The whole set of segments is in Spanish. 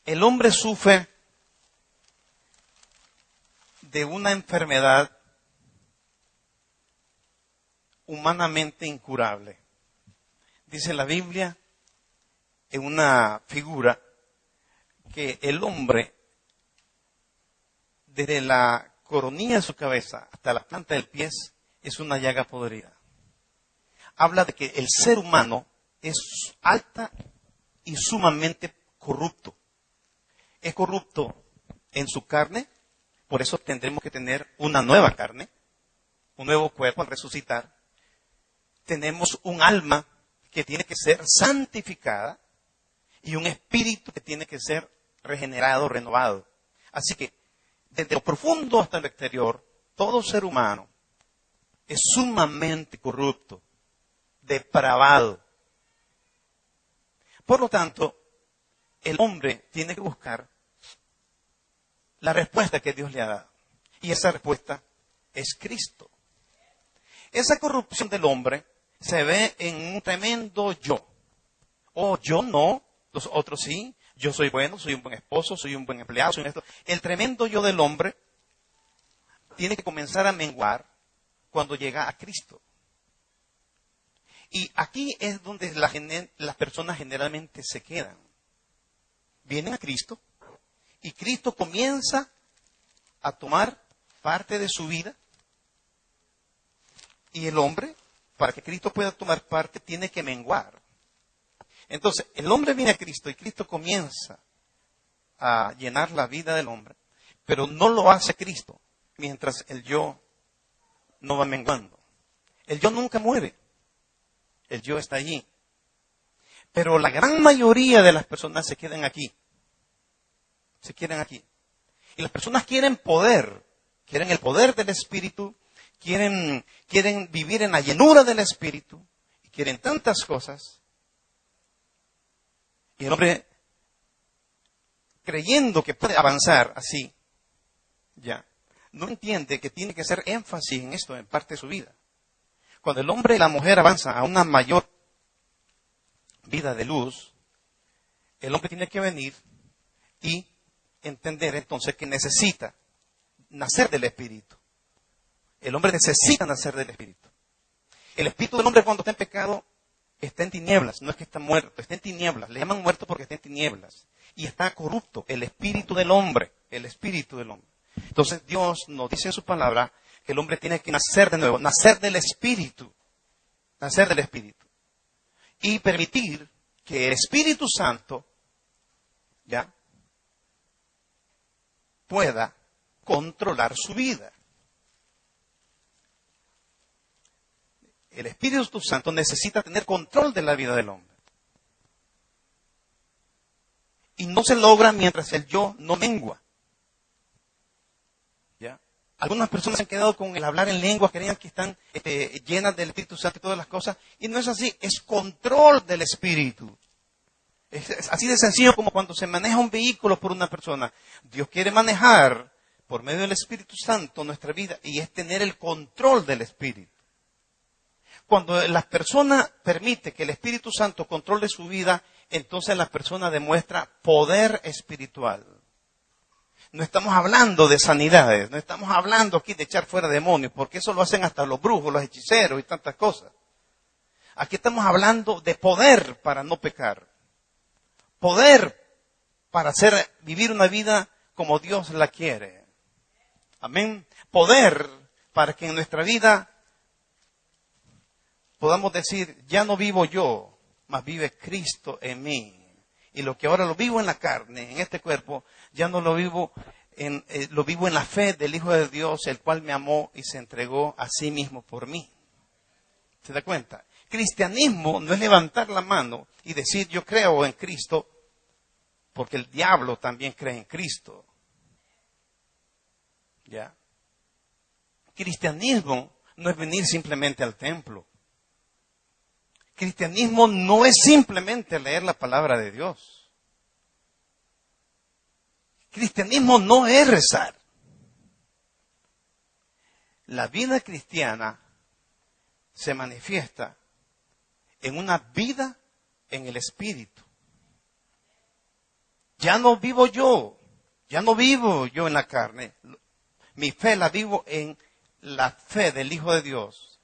El hombre sufre de una enfermedad humanamente incurable. Dice la Biblia en una figura que el hombre, desde la coronilla de su cabeza hasta la planta del pie, es una llaga podrida. Habla de que el ser humano es alta y sumamente corrupto. Es corrupto en su carne, por eso tendremos que tener una nueva carne, un nuevo cuerpo al resucitar. Tenemos un alma que tiene que ser santificada y un espíritu que tiene que ser regenerado, renovado. Así que, desde lo profundo hasta lo exterior, todo ser humano es sumamente corrupto, depravado. Por lo tanto, el hombre tiene que buscar la respuesta que Dios le ha dado. Y esa respuesta es Cristo. Esa corrupción del hombre se ve en un tremendo yo. Oh, yo no, los otros sí. Yo soy bueno, soy un buen esposo, soy un buen empleado, soy esto. El tremendo yo del hombre tiene que comenzar a menguar cuando llega a Cristo. Y aquí es donde las personas generalmente se quedan. Vienen a Cristo y Cristo comienza a tomar parte de su vida. Y el hombre, para que Cristo pueda tomar parte, tiene que menguar. Entonces, el hombre viene a Cristo y Cristo comienza a llenar la vida del hombre, pero no lo hace Cristo mientras el yo no va menguando. El yo nunca muere. El yo está allí. Pero la gran mayoría de las personas se quedan aquí. Se quedan aquí. Y las personas quieren poder. Quieren el poder del Espíritu. Quieren vivir en la llenura del Espíritu. Y quieren tantas cosas. Y el hombre, creyendo que puede avanzar así, ya, no entiende que tiene que hacer énfasis en esto en parte de su vida. Cuando el hombre y la mujer avanzan a una mayor vida de luz, el hombre tiene que venir y entender entonces que necesita nacer del Espíritu. El hombre necesita nacer del Espíritu. El espíritu del hombre cuando está en pecado está en tinieblas, no es que está muerto, está en tinieblas. Le llaman muerto porque está en tinieblas. Y está corrupto, el espíritu del hombre, el espíritu del hombre. Entonces Dios nos dice en su palabra que el hombre tiene que nacer de nuevo, nacer del Espíritu. Nacer del Espíritu. Y permitir que el Espíritu Santo, ya, pueda controlar su vida. El Espíritu Santo necesita tener control de la vida del hombre. Y no se logra mientras el yo no mengua. ¿Ya? Algunas personas se han quedado con el hablar en lengua, creen que están llenas del Espíritu Santo y todas las cosas. Y no es así, es control del Espíritu. Es así de sencillo como cuando se maneja un vehículo por una persona. Dios quiere manejar por medio del Espíritu Santo nuestra vida y es tener el control del Espíritu. Cuando la persona permite que el Espíritu Santo controle su vida, entonces la persona demuestra poder espiritual. No estamos hablando de sanidades, no estamos hablando aquí de echar fuera demonios, porque eso lo hacen hasta los brujos, los hechiceros y tantas cosas. Aquí estamos hablando de poder para no pecar. Poder para vivir una vida como Dios la quiere. Amén. Poder para que en nuestra vida podamos decir, ya no vivo yo, mas vive Cristo en mí. Y lo que ahora lo vivo en la carne, en este cuerpo, ya no lo vivo lo vivo en la fe del Hijo de Dios, el cual me amó y se entregó a sí mismo por mí. ¿Se da cuenta? Cristianismo no es levantar la mano y decir yo creo en Cristo, porque el diablo también cree en Cristo. ¿Ya? Cristianismo no es venir simplemente al templo. Cristianismo no es simplemente leer la palabra de Dios. Cristianismo no es rezar. La vida cristiana se manifiesta en una vida en el Espíritu. Ya no vivo yo. Ya no vivo yo en la carne. Mi fe la vivo en la fe del Hijo de Dios,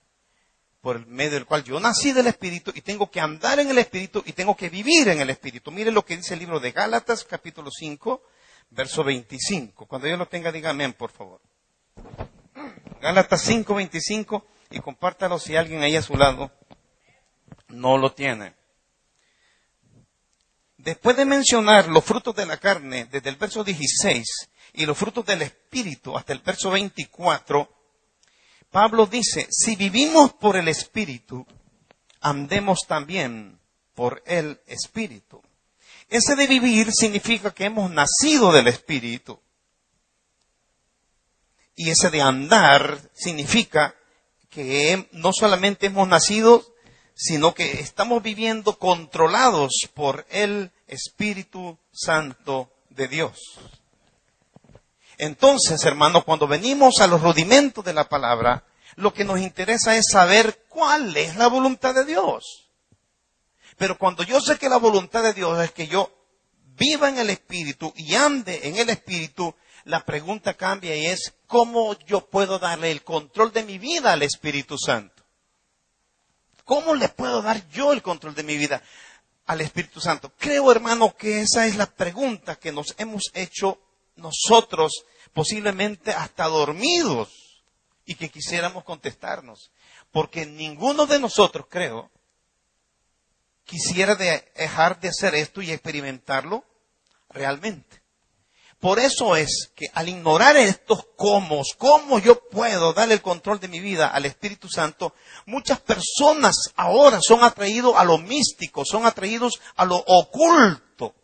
por el medio del cual yo nací del Espíritu y tengo que andar en el Espíritu y tengo que vivir en el Espíritu. Mire lo que dice el libro de Gálatas, capítulo 5, verso 25. Cuando yo lo tenga, diga amén, por favor. Gálatas 5, 25, y compártalo si alguien ahí a su lado no lo tiene. Después de mencionar los frutos de la carne desde el verso 16 y los frutos del Espíritu hasta el verso 24, Pablo dice, si vivimos por el Espíritu, andemos también por el Espíritu. Ese de vivir significa que hemos nacido del Espíritu. Y ese de andar significa que no solamente hemos nacido, sino que estamos viviendo controlados por el Espíritu Santo de Dios. Entonces, hermanos, cuando venimos a los rudimentos de la palabra, lo que nos interesa es saber cuál es la voluntad de Dios. Pero cuando yo sé que la voluntad de Dios es que yo viva en el Espíritu y ande en el Espíritu, la pregunta cambia y es, ¿cómo yo puedo darle el control de mi vida al Espíritu Santo? ¿Cómo le puedo dar yo el control de mi vida al Espíritu Santo? Creo, hermano, que esa es la pregunta que nos hemos hecho nosotros, posiblemente hasta dormidos, y que quisiéramos contestarnos. Porque ninguno de nosotros, creo, quisiera dejar de hacer esto y experimentarlo realmente. Por eso es que al ignorar estos cómo yo puedo darle el control de mi vida al Espíritu Santo, muchas personas ahora son atraídos a lo místico, son atraídos a lo oculto.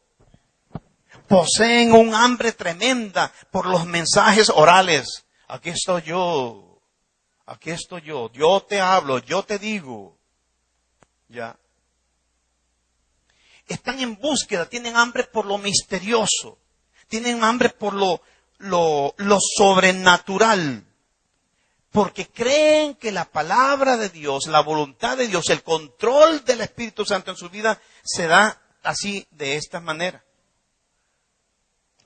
Poseen un hambre tremenda por los mensajes orales. Aquí estoy yo, yo te hablo, yo te digo. Ya. Están en búsqueda, tienen hambre por lo misterioso. Tienen hambre por lo sobrenatural. Porque creen que la palabra de Dios, la voluntad de Dios, el control del Espíritu Santo en su vida se da así, de esta manera.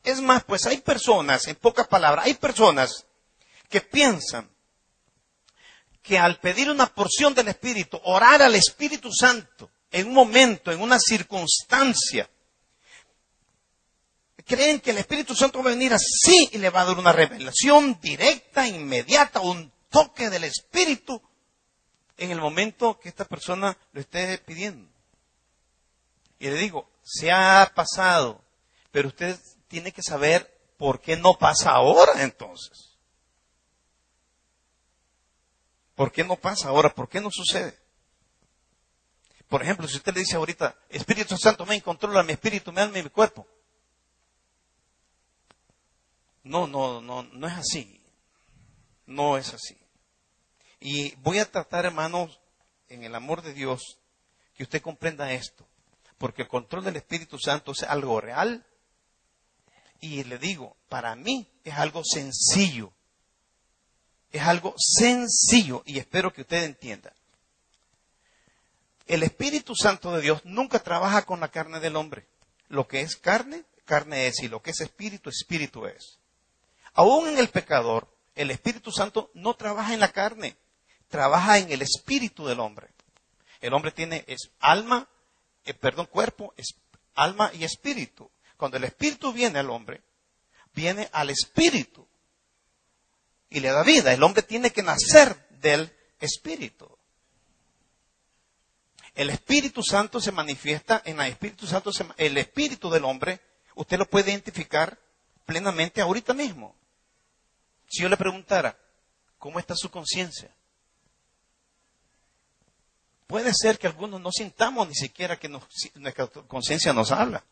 Es más, pues hay personas, en pocas palabras, hay personas que piensan que al pedir una porción del Espíritu, orar al Espíritu Santo en un momento, en una circunstancia, creen que el Espíritu Santo va a venir así y le va a dar una revelación directa, inmediata, un toque del Espíritu en el momento que esta persona lo esté pidiendo. Y le digo, se ha pasado, pero usted tiene que saber por qué no pasa ahora entonces. ¿Por qué no pasa ahora? ¿Por qué no sucede? Por ejemplo, si usted le dice ahorita, Espíritu Santo, ven, controla mi espíritu, mi alma y mi cuerpo. No es así. No es así. Y voy a tratar, hermanos, en el amor de Dios, que usted comprenda esto. Porque el control del Espíritu Santo es algo real. Y le digo, para mí es algo sencillo. Es algo sencillo y espero que usted entienda. El Espíritu Santo de Dios nunca trabaja con la carne del hombre. Lo que es carne, carne es, y lo que es espíritu, espíritu es. Aún en el pecador, el Espíritu Santo no trabaja en la carne, trabaja en el espíritu del hombre. El hombre tiene cuerpo, alma y espíritu. Cuando el espíritu viene al hombre, viene al espíritu y le da vida. El hombre tiene que nacer del espíritu. El Espíritu Santo se manifiesta en el Espíritu Santo, el espíritu del hombre, usted lo puede identificar plenamente ahorita mismo. Si yo le preguntara, ¿cómo está su conciencia? Puede ser que algunos no sintamos ni siquiera que nuestra conciencia nos habla.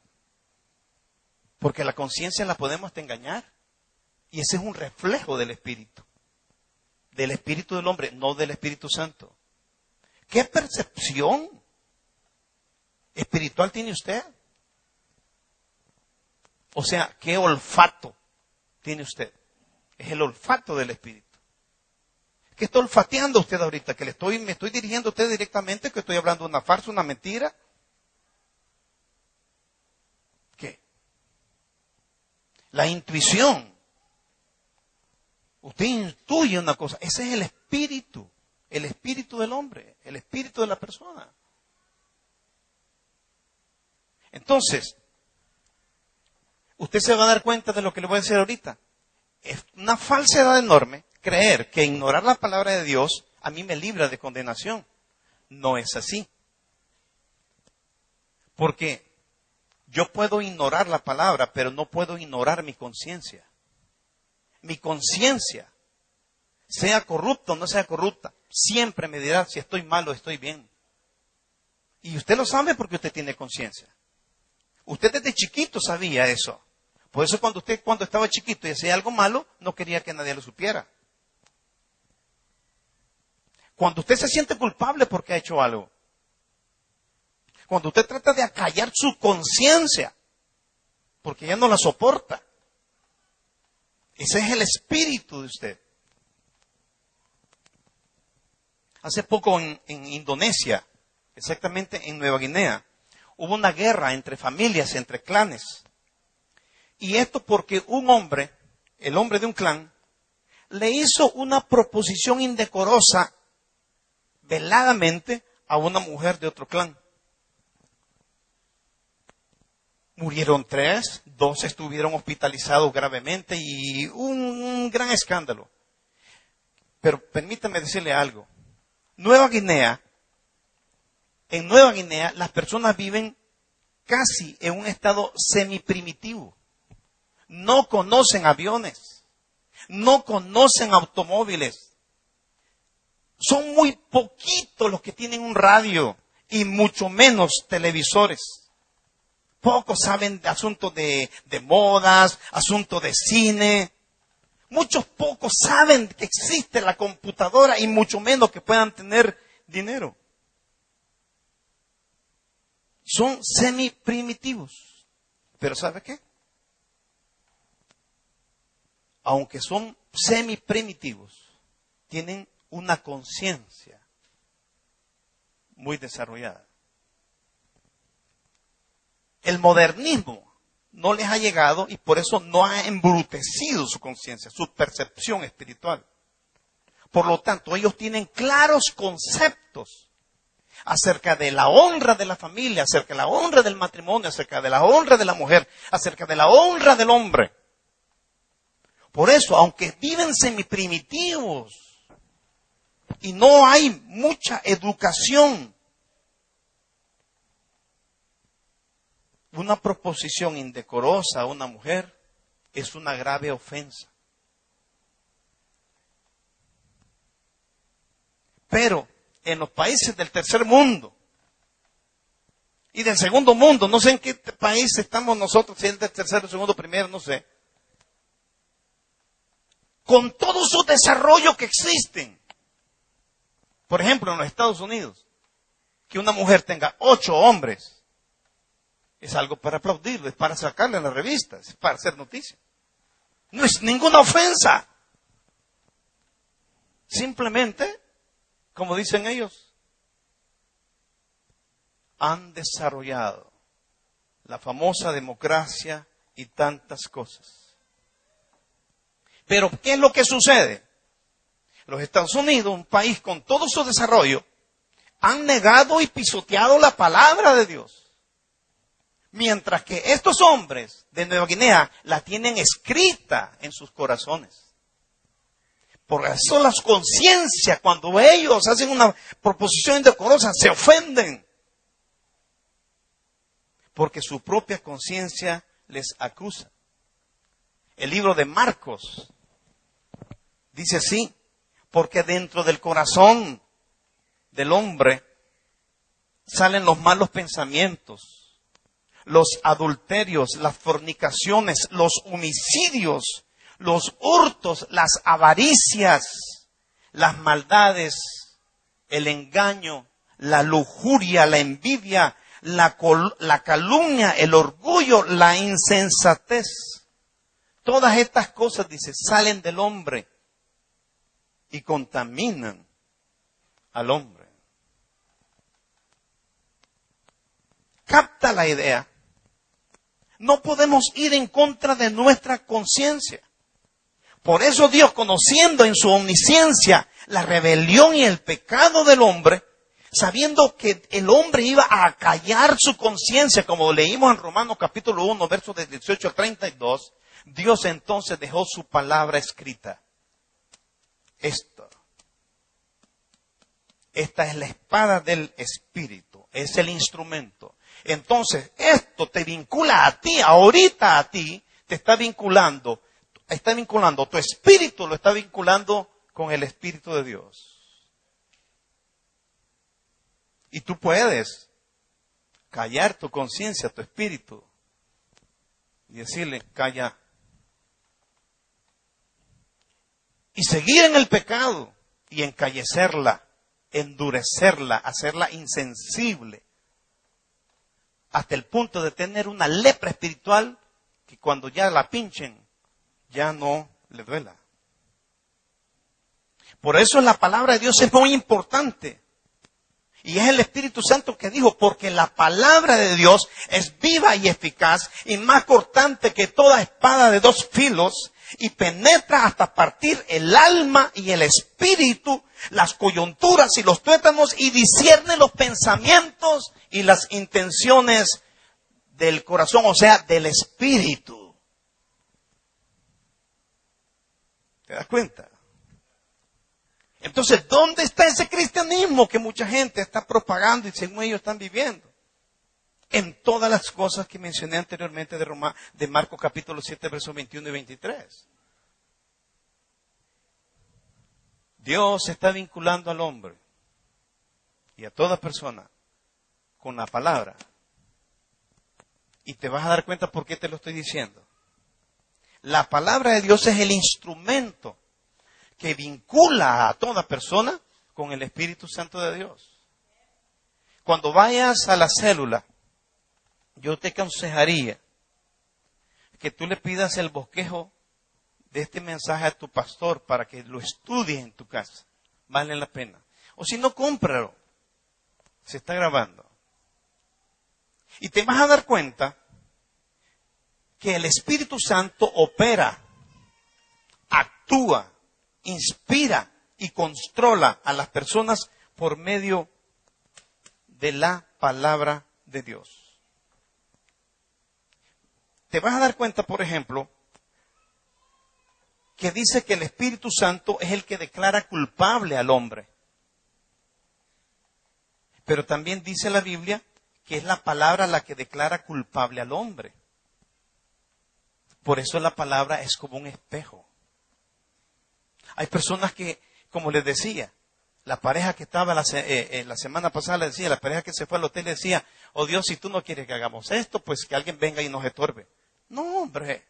Porque la conciencia la podemos hasta engañar. Y ese es un reflejo del espíritu del hombre, no del Espíritu Santo. ¿Qué percepción espiritual tiene usted? O sea, ¿qué olfato tiene usted? Es el olfato del Espíritu. ¿Qué está olfateando usted ahorita? ¿Que me estoy dirigiendo a usted directamente? ¿Que estoy hablando una farsa, una mentira? ¿Qué? la intuición. Usted intuye una cosa. Ese es el espíritu del hombre, el espíritu de la persona. Entonces, usted se va a dar cuenta de lo que le voy a decir ahorita. Es una falsedad enorme creer que ignorar la palabra de Dios a mí me libra de condenación. No es así. Porque yo puedo ignorar la palabra, pero no puedo ignorar mi conciencia. Mi conciencia, sea corrupta o no sea corrupta, siempre me dirá si estoy mal o estoy bien. Y usted lo sabe porque usted tiene conciencia. Usted desde chiquito sabía eso. Por eso cuando estaba chiquito y hacía algo malo, no quería que nadie lo supiera. Cuando usted se siente culpable porque ha hecho algo. Cuando usted trata de acallar su conciencia, porque ya no la soporta. Ese es el espíritu de usted. Hace poco en Indonesia, exactamente en Nueva Guinea, hubo una guerra entre familias, entre clanes. Y esto porque un hombre, el hombre de un clan, le hizo una proposición indecorosa veladamente a una mujer de otro clan. Murieron 3, 2 estuvieron hospitalizados gravemente y un gran escándalo. Pero permítame decirle algo. En Nueva Guinea, las personas viven casi en un estado semiprimitivo. No conocen aviones, no conocen automóviles. Son muy poquitos los que tienen un radio y mucho menos televisores. Pocos saben de asuntos de modas, asuntos de cine. Muchos pocos saben que existe la computadora y mucho menos que puedan tener dinero. Son semi-primitivos. Pero ¿sabe qué? Aunque son semi-primitivos, tienen una conciencia muy desarrollada. El modernismo no les ha llegado y por eso no ha embrutecido su conciencia, su percepción espiritual. Por lo tanto, ellos tienen claros conceptos acerca de la honra de la familia, acerca de la honra del matrimonio, acerca de la honra de la mujer, acerca de la honra del hombre. Por eso, aunque viven semiprimitivos y no hay mucha educación, una proposición indecorosa a una mujer es una grave ofensa. Pero en los países del tercer mundo y del segundo mundo, no sé en qué país estamos nosotros, si es del tercero, segundo, primero, no sé. Con todo su desarrollo que existen. Por ejemplo, en los Estados Unidos, que una mujer tenga 8 hombres, es algo para aplaudirlo, es para sacarle en las revistas, es para hacer noticia. No es ninguna ofensa. Simplemente, como dicen ellos, han desarrollado la famosa democracia y tantas cosas. Pero, ¿qué es lo que sucede? Los Estados Unidos, un país con todo su desarrollo, han negado y pisoteado la palabra de Dios. Mientras que estos hombres de Nueva Guinea la tienen escrita en sus corazones. Por eso las conciencias, cuando ellos hacen una proposición indecorosa, se ofenden. Porque su propia conciencia les acusa. El libro de Marcos dice así, porque dentro del corazón del hombre salen los malos pensamientos, los adulterios, las fornicaciones, los homicidios, los hurtos, las avaricias, las maldades, el engaño, la lujuria, la envidia, la calumnia, el orgullo, la insensatez. Todas estas cosas, dice, salen del hombre y contaminan al hombre. ¿Capta la idea? No podemos ir en contra de nuestra conciencia. Por eso Dios, conociendo en su omnisciencia la rebelión y el pecado del hombre, sabiendo que el hombre iba a acallar su conciencia, como leímos en Romanos capítulo 1, versos del 18 al 32, Dios entonces dejó su palabra escrita. Esta es la espada del Espíritu, es el instrumento. Entonces, esto te vincula a ti, ahorita a ti, te está vinculando tu espíritu, lo está vinculando con el Espíritu de Dios. Y tú puedes callar tu conciencia, tu espíritu, y decirle, calla. Y seguir en el pecado y encallecerla, endurecerla, hacerla insensible, hasta el punto de tener una lepra espiritual que cuando ya la pinchen, ya no le duela. Por eso la palabra de Dios es muy importante. Y es el Espíritu Santo que dijo, porque la palabra de Dios es viva y eficaz y más cortante que toda espada de dos filos y penetra hasta partir el alma y el espíritu, las coyunturas y los tuétanos y discierne los pensamientos y las intenciones del corazón, o sea, del espíritu. ¿Te das cuenta? Entonces, ¿dónde está ese cristianismo que mucha gente está propagando y según ellos están viviendo? En todas las cosas que mencioné anteriormente de Marcos capítulo 7, versos 21 y 23. Dios está vinculando al hombre y a toda persona con la palabra. Y te vas a dar cuenta por qué te lo estoy diciendo. La palabra de Dios es el instrumento que vincula a toda persona con el Espíritu Santo de Dios. Cuando vayas a la célula, yo te aconsejaría que tú le pidas el bosquejo de este mensaje a tu pastor para que lo estudies en tu casa. Vale la pena. O si no, cómpralo. Se está grabando. Y te vas a dar cuenta que el Espíritu Santo opera, actúa, inspira y controla a las personas por medio de la palabra de Dios. Te vas a dar cuenta, por ejemplo, que dice que el Espíritu Santo es el que declara culpable al hombre. Pero también dice la Biblia que es la palabra la que declara culpable al hombre. Por eso la palabra es como un espejo. Hay personas que, como les decía, la pareja que estaba la semana pasada le decía, la pareja que se fue al hotel le decía, oh Dios, si tú no quieres que hagamos esto, pues que alguien venga y nos estorbe. No, hombre.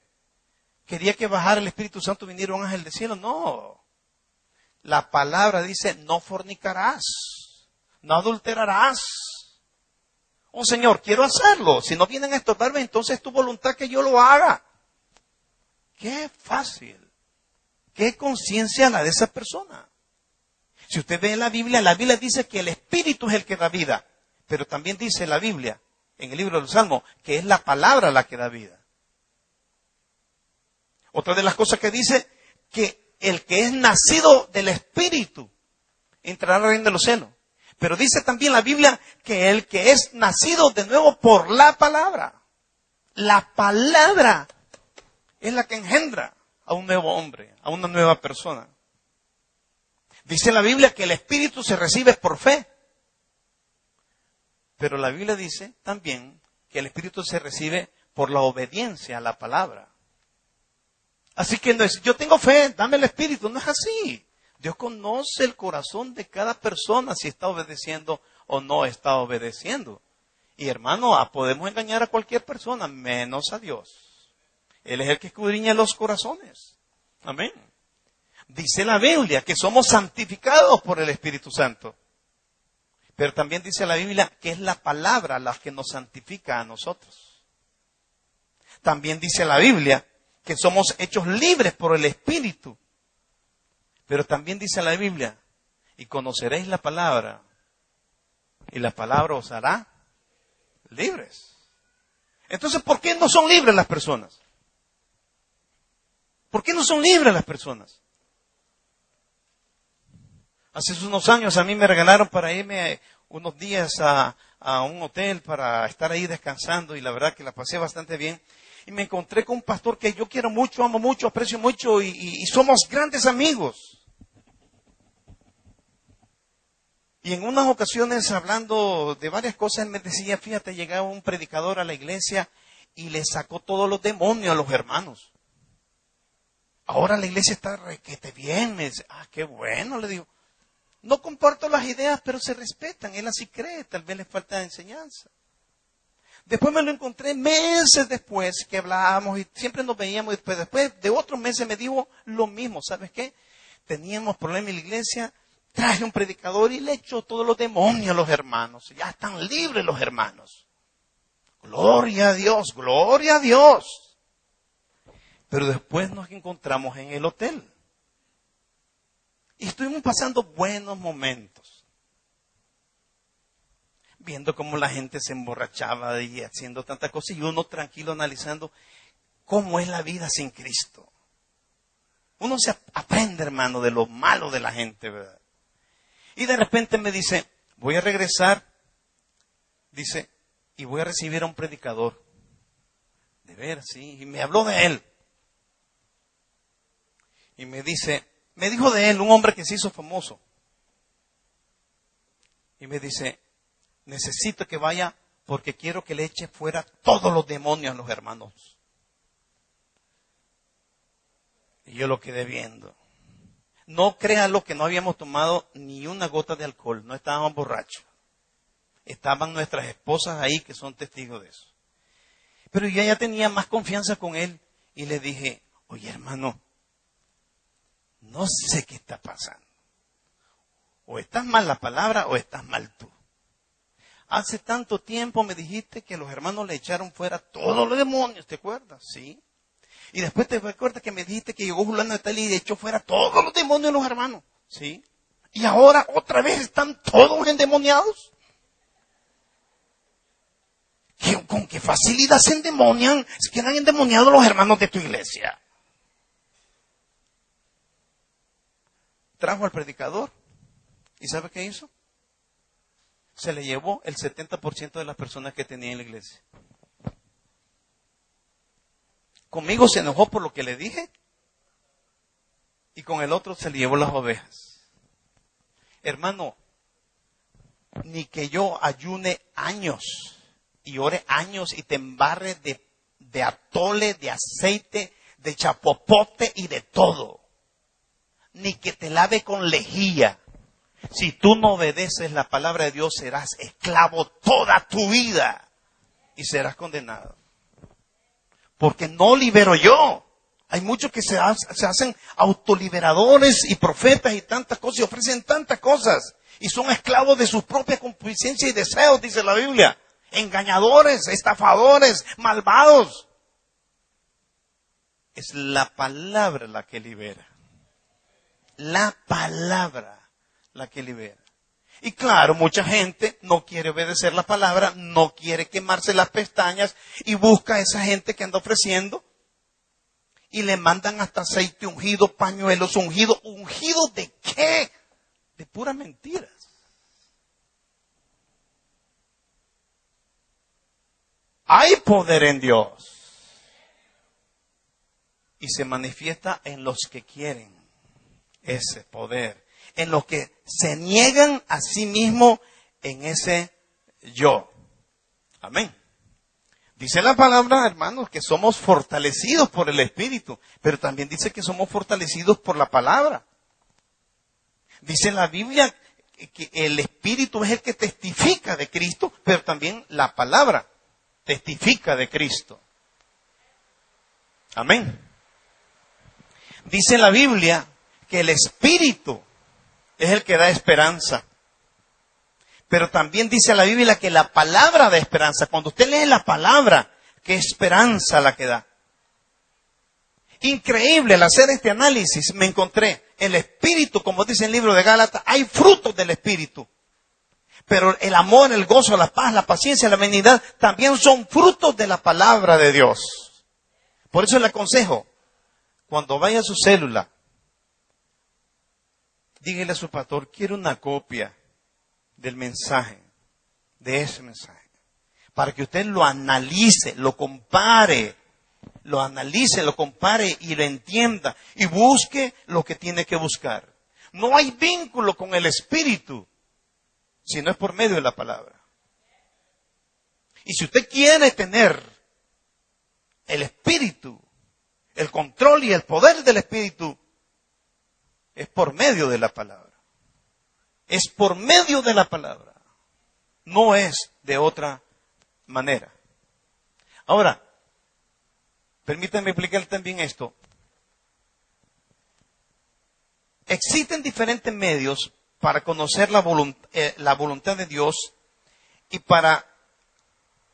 Quería que bajara el Espíritu Santo y viniera un ángel del cielo. No. La palabra dice, no fornicarás, no adulterarás. Oh Señor, quiero hacerlo. Si no vienen a estorbarme, entonces es tu voluntad que yo lo haga. Qué fácil. Qué conciencia la de esa persona. Si usted ve en la Biblia dice que el Espíritu es el que da vida. Pero también dice la Biblia, en el libro del Salmo, que es la palabra la que da vida. Otra de las cosas que dice, que el que es nacido del Espíritu entrará al reino de los cielos. Pero dice también la Biblia que el que es nacido de nuevo por la palabra es la que engendra a un nuevo hombre, a una nueva persona. Dice la Biblia que el Espíritu se recibe por fe. Pero la Biblia dice también que el Espíritu se recibe por la obediencia a la palabra. Así que no es, yo tengo fe, dame el Espíritu. No es así. Dios conoce el corazón de cada persona si está obedeciendo o no está obedeciendo. Y hermano, podemos engañar a cualquier persona, menos a Dios. Él es el que escudriña los corazones. Amén. Dice la Biblia que somos santificados por el Espíritu Santo. Pero también dice la Biblia que es la palabra la que nos santifica a nosotros. También dice la Biblia que somos hechos libres por el Espíritu. Pero también dice la Biblia, y conoceréis la palabra, y la palabra os hará libres. Entonces, ¿por qué no son libres las personas? ¿Por qué no son libres las personas? Hace unos años a mí me regalaron para irme unos días a un hotel para estar ahí descansando y la verdad que la pasé bastante bien. Y me encontré con un pastor que yo quiero mucho, amo mucho, aprecio mucho y somos grandes amigos. Y en unas ocasiones hablando de varias cosas, él me decía, fíjate, llegaba un predicador a la iglesia y le sacó todos los demonios a los hermanos. Ahora la iglesia está requete bien. Me dice, qué bueno, le digo. No comparto las ideas, pero se respetan. Él así cree, tal vez le falta enseñanza. Después me lo encontré meses después que hablábamos y siempre nos veíamos. Después de otros meses me dijo lo mismo. ¿Sabes qué? Teníamos problemas en la iglesia. Traje un predicador y le echó todos los demonios a los hermanos. Ya están libres los hermanos. Gloria a Dios, gloria a Dios. Pero después nos encontramos en el hotel. Y estuvimos pasando buenos momentos. Viendo cómo la gente se emborrachaba y haciendo tantas cosas. Y uno tranquilo analizando cómo es la vida sin Cristo. Uno se aprende, hermano, de lo malo de la gente, ¿verdad? Y de repente me dice, voy a regresar, dice, y voy a recibir a un predicador. De ver, sí, y me habló de él. Y me dijo de él, un hombre que se hizo famoso. Y me dice, necesito que vaya porque quiero que le eche fuera todos los demonios a los hermanos. Y yo lo quedé viendo. No créanlo que no habíamos tomado ni una gota de alcohol, no estábamos borrachos. Estaban nuestras esposas ahí que son testigos de eso. Pero yo ya tenía más confianza con él y le dije, oye hermano, no sé qué está pasando. O estás mal la palabra o estás mal tú. Hace tanto tiempo me dijiste que los hermanos le echaron fuera todos los demonios, ¿te acuerdas? Sí. Y después te acuerdas que me dijiste que llegó fulano de tal y echó fuera todos los demonios de los hermanos. ¿Sí? Y ahora otra vez están todos endemoniados. ¿Con qué facilidad se endemonian? Se quedan endemoniados los hermanos de tu iglesia. Trajo al predicador. ¿Y sabe qué hizo? Se le llevó el 70% de las personas que tenía en la iglesia. Conmigo se enojó por lo que le dije y con el otro se le llevó las ovejas. Hermano, ni que yo ayune años y ore años y te embarre de atole, de aceite, de chapopote y de todo. Ni que te lave con lejía. Si tú no obedeces la palabra de Dios, serás esclavo toda tu vida y serás condenado. Porque no libero yo. Hay muchos que se hacen autoliberadores y profetas y tantas cosas y ofrecen tantas cosas. Y son esclavos de sus propias concupiscencias y deseos, dice la Biblia. Engañadores, estafadores, malvados. Es la palabra la que libera. La palabra la que libera. Y claro, mucha gente no quiere obedecer la palabra, no quiere quemarse las pestañas y busca a esa gente que anda ofreciendo y le mandan hasta aceite ungido, pañuelos ungidos. ¿Ungidos de qué? De puras mentiras. Hay poder en Dios y se manifiesta en los que quieren ese poder. En los que se niegan a sí mismos en ese yo. Amén. Dice la palabra, hermanos, que somos fortalecidos por el Espíritu, pero también dice que somos fortalecidos por la palabra. Dice la Biblia que el Espíritu es el que testifica de Cristo, pero también la palabra testifica de Cristo. Amén. Dice la Biblia que el Espíritu es el que da esperanza. Pero también dice la Biblia que la palabra da esperanza. Cuando usted lee la palabra, qué esperanza la que da. Increíble, al hacer este análisis me encontré el Espíritu, como dice el libro de Gálatas, hay frutos del Espíritu. Pero el amor, el gozo, la paz, la paciencia, la benignidad también son frutos de la palabra de Dios. Por eso le aconsejo, cuando vaya a su célula, dígale a su pastor, quiero una copia del mensaje, de ese mensaje, para que usted lo analice, lo compare, y lo entienda y busque lo que tiene que buscar. No hay vínculo con el Espíritu si no es por medio de la palabra. Y si usted quiere tener el Espíritu, el control y el poder del Espíritu, es por medio de la palabra. Es por medio de la palabra. No es de otra manera. Ahora, permítanme explicar también esto. Existen diferentes medios para conocer la voluntad de Dios y para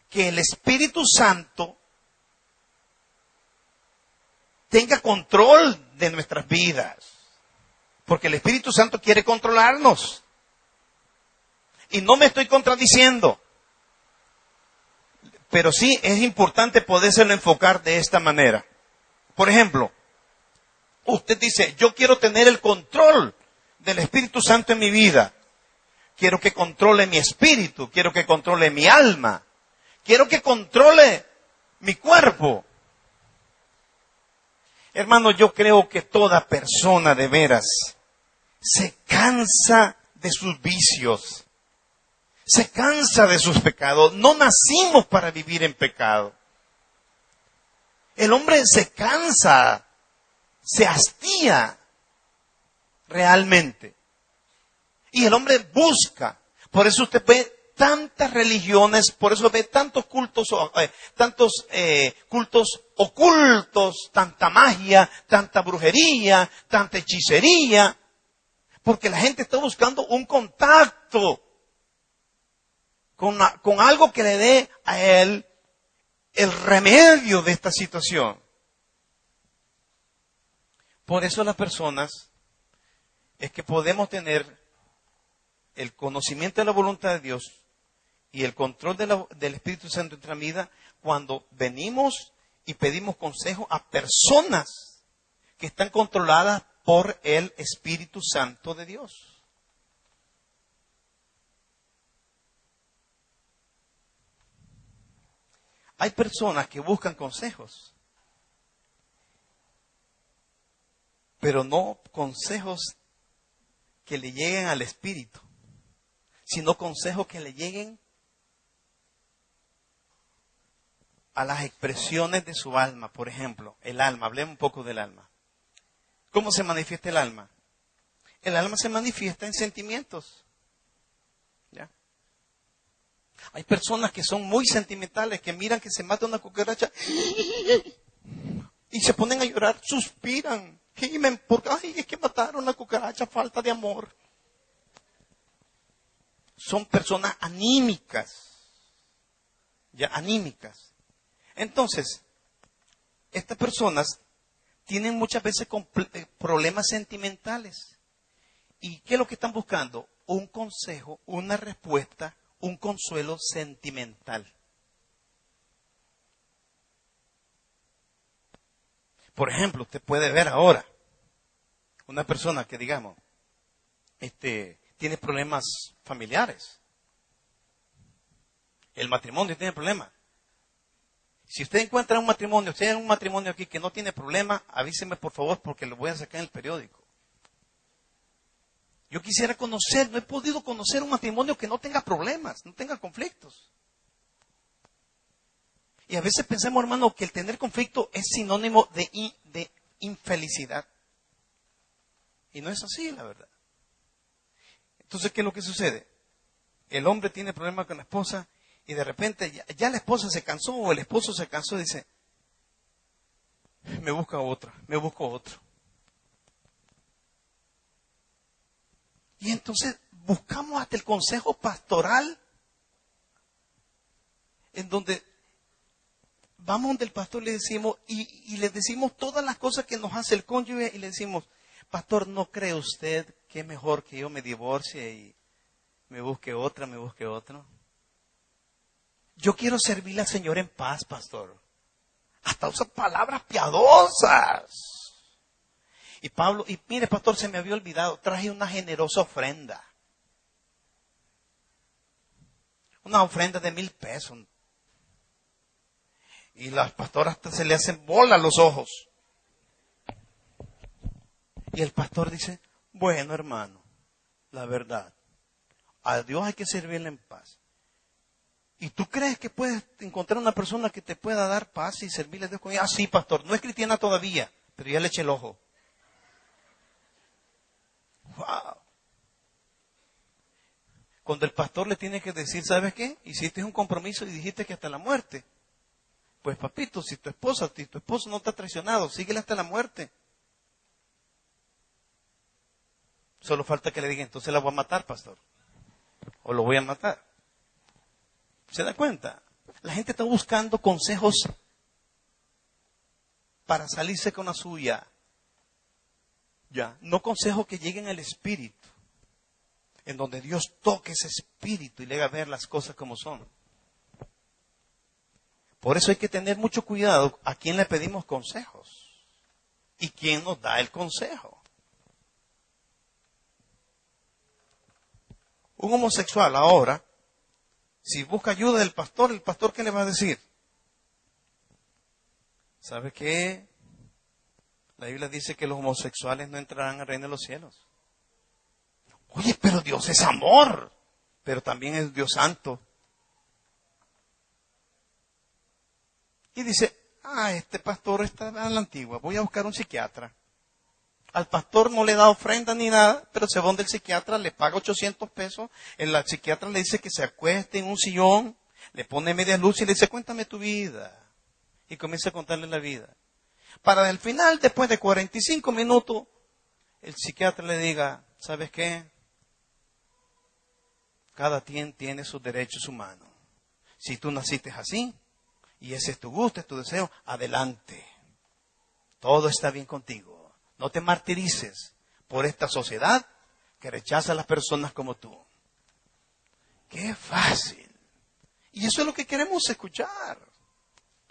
que el Espíritu Santo tenga control de nuestras vidas. Porque el Espíritu Santo quiere controlarnos. Y no me estoy contradiciendo. Pero sí es importante podérselo enfocar de esta manera. Por ejemplo, usted dice, yo quiero tener el control del Espíritu Santo en mi vida. Quiero que controle mi espíritu, quiero que controle mi alma, quiero que controle mi cuerpo. Hermano, yo creo que toda persona de veras se cansa de sus vicios, se cansa de sus pecados. No nacimos para vivir en pecado. El hombre se cansa, se hastía realmente. Y el hombre busca. Por eso usted ve tantas religiones, por eso ve tantos cultos ocultos, tanta magia, tanta brujería, tanta hechicería. Porque la gente está buscando un contacto con algo que le dé a él el remedio de esta situación. Por eso las personas es que podemos tener el conocimiento de la voluntad de Dios y el control del Espíritu Santo en nuestra vida cuando venimos y pedimos consejo a personas que están controladas por el Espíritu Santo de Dios. Hay personas que buscan consejos, pero no consejos que le lleguen al Espíritu, sino consejos que le lleguen a las expresiones de su alma. Por ejemplo, el alma. Hablemos un poco del alma. ¿Cómo se manifiesta el alma? El alma se manifiesta en sentimientos. ¿Ya? Hay personas que son muy sentimentales, que miran que se mata una cucaracha y se ponen a llorar, suspiran, gimen, porque ay, es que mataron una cucaracha, falta de amor. Son personas anímicas, ya anímicas. Entonces, estas personas tienen muchas veces problemas sentimentales. ¿Y qué es lo que están buscando? Un consejo, una respuesta, un consuelo sentimental. Por ejemplo, usted puede ver ahora una persona que, digamos, tiene problemas familiares. El matrimonio tiene problemas. Si usted encuentra un matrimonio, usted tiene un matrimonio aquí que no tiene problema, avíseme por favor porque lo voy a sacar en el periódico. Yo quisiera conocer, no he podido conocer un matrimonio que no tenga problemas, no tenga conflictos. Y a veces pensamos, hermano, que el tener conflicto es sinónimo de infelicidad. Y no es así, la verdad. Entonces, ¿qué es lo que sucede? El hombre tiene problemas con la esposa y de repente ya la esposa se cansó o el esposo se cansó y dice, me busco otro. Y entonces buscamos hasta el consejo pastoral, en donde vamos donde el pastor le decimos, y le decimos todas las cosas que nos hace el cónyuge, y le decimos, pastor, ¿no cree usted que es mejor que yo me divorcie me busque otra, me busque otro. Yo quiero servirle al Señor en paz, pastor. Hasta usa palabras piadosas. Y Pablo, y mire, pastor, se me había olvidado, traje una generosa ofrenda. Una ofrenda de 1,000 pesos. Y las pastoras hasta se le hacen bola a los ojos. Y el pastor dice, bueno, hermano, la verdad, a Dios hay que servirle en paz. ¿Y tú crees que puedes encontrar una persona que te pueda dar paz y servirle a Dios con ella? Ah, sí, pastor, no es cristiana todavía, pero ya le eché el ojo. Wow. Cuando el pastor le tiene que decir, ¿sabes qué? Hiciste un compromiso y dijiste que hasta la muerte. Pues papito, si tu esposo no te ha traicionado, síguele hasta la muerte. Solo falta que le diga, entonces la voy a matar, pastor. O lo voy a matar. ¿Se da cuenta? La gente está buscando consejos para salirse con la suya. Ya, no consejos que lleguen al espíritu. En donde Dios toque ese espíritu y le haga ver las cosas como son. Por eso hay que tener mucho cuidado a quién le pedimos consejos. Y quién nos da el consejo. Un homosexual ahora, si busca ayuda del pastor, ¿el pastor qué le va a decir? ¿Sabe qué? La Biblia dice que los homosexuales no entrarán al reino de los cielos. Oye, pero Dios es amor, pero también es Dios santo. Y dice, este pastor está a la antigua, voy a buscar un psiquiatra. Al pastor no le da ofrenda ni nada, pero se va donde el psiquiatra, le paga 800 pesos. El psiquiatra le dice que se acueste en un sillón, le pone media luz y le dice, cuéntame tu vida. Y comienza a contarle la vida. Para el final, después de 45 minutos, el psiquiatra le diga, ¿sabes qué? Cada quien tiene sus derechos humanos. Si tú naciste así, y ese es tu gusto, es tu deseo, adelante. Todo está bien contigo. No te martirices por esta sociedad que rechaza a las personas como tú. ¡Qué fácil! Y eso es lo que queremos escuchar.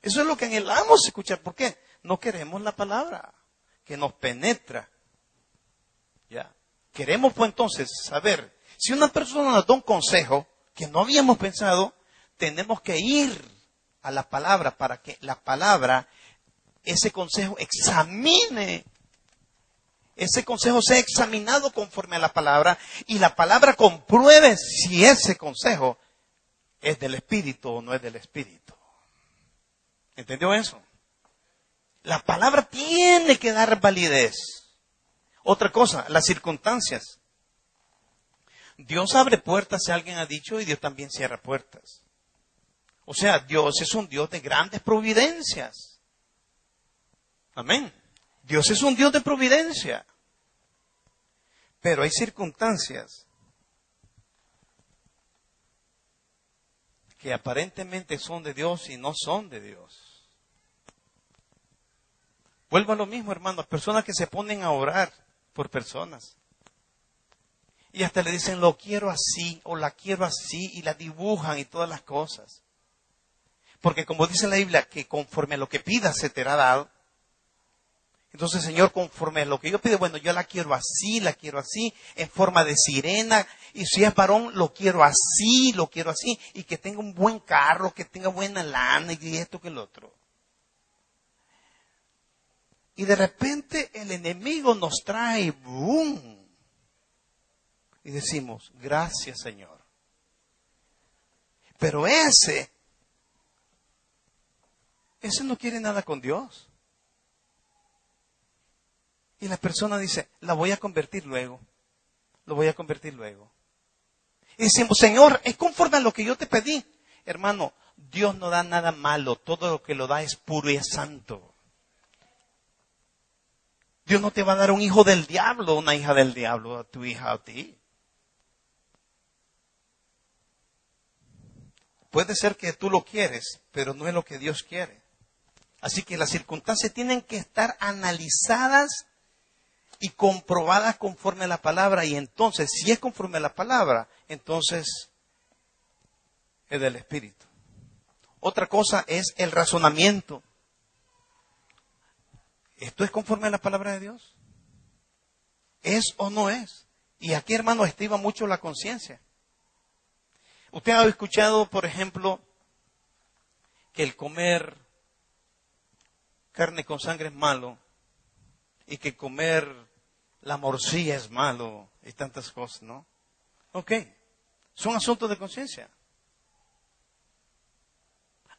Eso es lo que anhelamos escuchar. ¿Por qué? No queremos la palabra que nos penetra. ¿Ya? Queremos pues entonces saber, si una persona nos da un consejo que no habíamos pensado, tenemos que ir a la palabra para que la palabra, ese consejo examine. Ese consejo sea examinado conforme a la palabra y la palabra compruebe si ese consejo es del Espíritu o no es del Espíritu. ¿Entendió eso? La palabra tiene que dar validez. Otra cosa, las circunstancias. Dios abre puertas, si alguien ha dicho, y Dios también cierra puertas. O sea, Dios es un Dios de grandes providencias. Amén. Dios es un Dios de providencia. Pero hay circunstancias que aparentemente son de Dios y no son de Dios. Vuelvo a lo mismo, hermanos. Personas que se ponen a orar por personas. Y hasta le dicen, lo quiero así o la quiero así y la dibujan y todas las cosas. Porque como dice la Biblia, que conforme a lo que pidas se te hará dado. Entonces, Señor, conforme a lo que yo pido, bueno, yo la quiero así, en forma de sirena. Y si es varón, lo quiero así, y que tenga un buen carro, que tenga buena lana, y esto que el otro. Y de repente el enemigo nos trae, ¡boom! Y decimos, gracias, Señor. Pero ese no quiere nada con Dios. Y la persona dice, lo voy a convertir luego. Y decimos, Señor, es conforme a lo que yo te pedí. Hermano, Dios no da nada malo. Todo lo que lo da es puro y es santo. Dios no te va a dar un hijo del diablo, una hija del diablo, a tu hija o a ti. Puede ser que tú lo quieres, pero no es lo que Dios quiere. Así que las circunstancias tienen que estar analizadas y comprobadas conforme a la palabra. Y entonces, si es conforme a la palabra, entonces es del Espíritu. Otra cosa es el razonamiento. ¿Esto es conforme a la palabra de Dios? ¿Es o no es? Y aquí, hermano, estriba mucho la conciencia. Usted ha escuchado, por ejemplo, que el comer carne con sangre es malo y que comer la morcilla es malo y tantas cosas, ¿no? Ok, son asuntos de conciencia.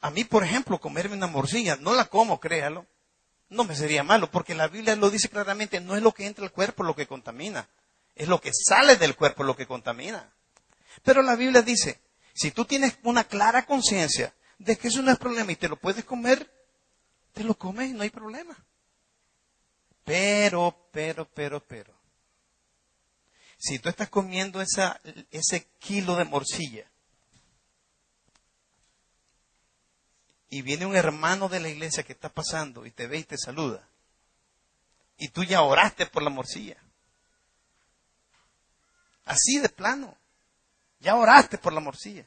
A mí, por ejemplo, comerme una morcilla, no la como, créalo, no me sería malo, porque la Biblia lo dice claramente, no es lo que entra al cuerpo lo que contamina, es lo que sale del cuerpo lo que contamina. Pero la Biblia dice, si tú tienes una clara conciencia de que eso no es problema y te lo puedes comer, te lo comes y no hay problema. Pero. Si tú estás comiendo ese kilo de morcilla y viene un hermano de la iglesia que está pasando y te ve y te saluda, y tú ya oraste por la morcilla, así de plano, ya oraste por la morcilla.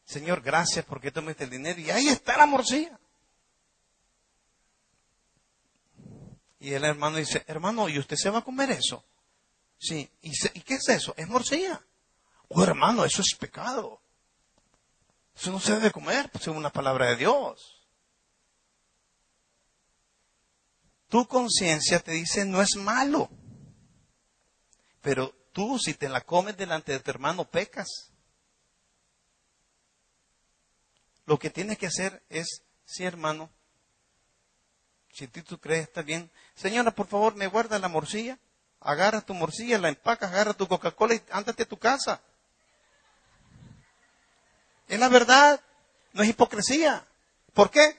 Señor, gracias porque tomaste el dinero y ahí está la morcilla. Y el hermano dice, hermano, ¿y usted se va a comer eso? Sí. ¿Y qué es eso? ¿Es morcilla? Oh, hermano, eso es pecado. Eso no se debe comer, pues, según la palabra de Dios. Tu conciencia te dice, no es malo. Pero tú, si te la comes delante de tu hermano, pecas. Lo que tienes que hacer es, sí, hermano, si tú crees, está bien. Señora, por favor, me guarda la morcilla. Agarra tu morcilla, la empacas, agarra tu Coca-Cola y ándate a tu casa. Es la verdad, no es hipocresía. ¿Por qué?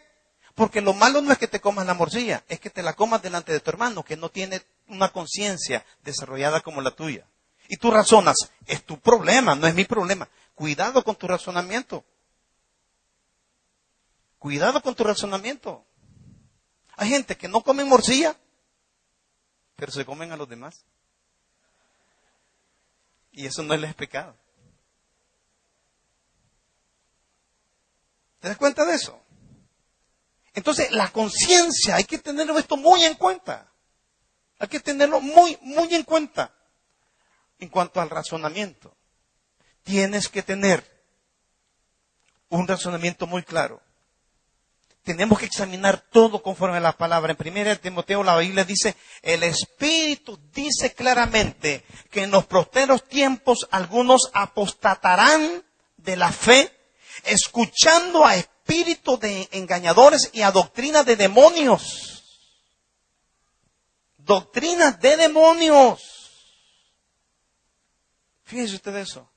Porque lo malo no es que te comas la morcilla, es que te la comas delante de tu hermano, que no tiene una conciencia desarrollada como la tuya. Y tú razonas, es tu problema, no es mi problema. Cuidado con tu razonamiento. Cuidado con tu razonamiento. Hay gente que no come morcilla, pero se comen a los demás. Y eso no les es pecado. ¿Te das cuenta de eso? Entonces, la conciencia, hay que tenerlo esto muy en cuenta. Hay que tenerlo muy, muy en cuenta. En cuanto al razonamiento, tienes que tener un razonamiento muy claro. Tenemos que examinar todo conforme a la palabra. En 1 Timoteo la Biblia dice, el Espíritu dice claramente que en los postreros tiempos algunos apostatarán de la fe, escuchando a espíritus de engañadores y a doctrinas de demonios. Doctrinas de demonios. Fíjese usted eso.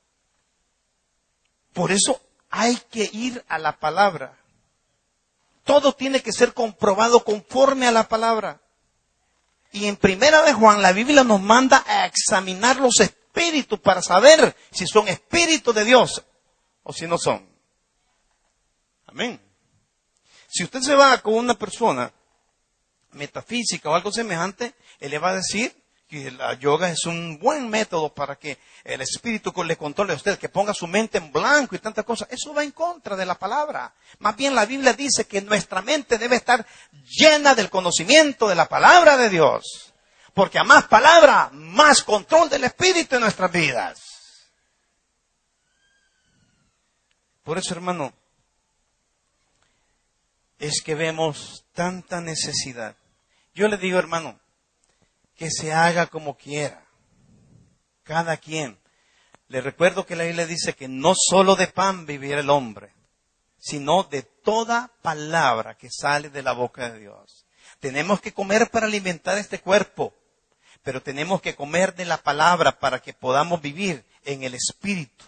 Por eso hay que ir a la palabra. Todo tiene que ser comprobado conforme a la palabra. Y en 1 de Juan, la Biblia nos manda a examinar los espíritus para saber si son espíritus de Dios o si no son. Amén. Si usted se va con una persona metafísica o algo semejante, él le va a decir que la yoga es un buen método para que el espíritu le controle a usted, que ponga su mente en blanco y tantas cosas. Eso va en contra de la palabra. Más bien la Biblia dice que nuestra mente debe estar llena del conocimiento de la palabra de Dios. Porque a más palabra, más control del espíritu en nuestras vidas. Por eso, hermano, es que vemos tanta necesidad. Yo le digo, hermano, que se haga como quiera. Cada quien. Le recuerdo que la Biblia dice que no solo de pan vivirá el hombre, sino de toda palabra que sale de la boca de Dios. Tenemos que comer para alimentar este cuerpo, pero tenemos que comer de la palabra para que podamos vivir en el Espíritu.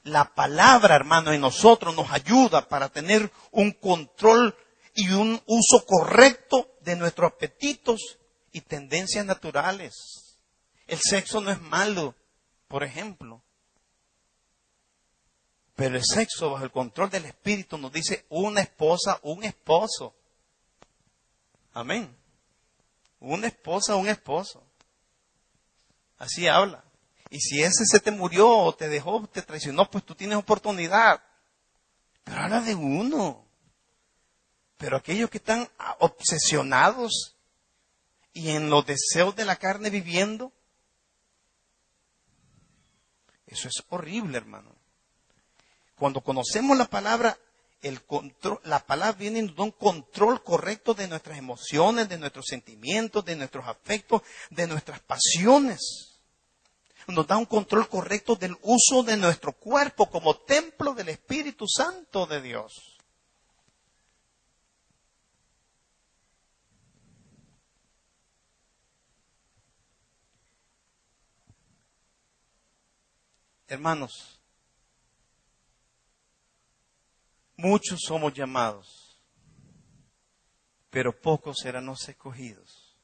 La palabra, hermano, en nosotros nos ayuda para tener un control y un uso correcto de nuestros apetitos y tendencias naturales. El sexo no es malo, por ejemplo. Pero el sexo bajo el control del Espíritu nos dice una esposa, un esposo. Amén. Una esposa, un esposo. Así habla. Y si ese se te murió o te dejó, te traicionó, pues tú tienes oportunidad. Pero habla de uno. Pero aquellos que están obsesionados y en los deseos de la carne viviendo, eso es horrible, hermano. Cuando conocemos la palabra, la palabra viene y nos da un control correcto de nuestras emociones, de nuestros sentimientos, de nuestros afectos, de nuestras pasiones. Nos da un control correcto del uso de nuestro cuerpo como templo del Espíritu Santo de Dios. Hermanos, muchos somos llamados, pero pocos serán los escogidos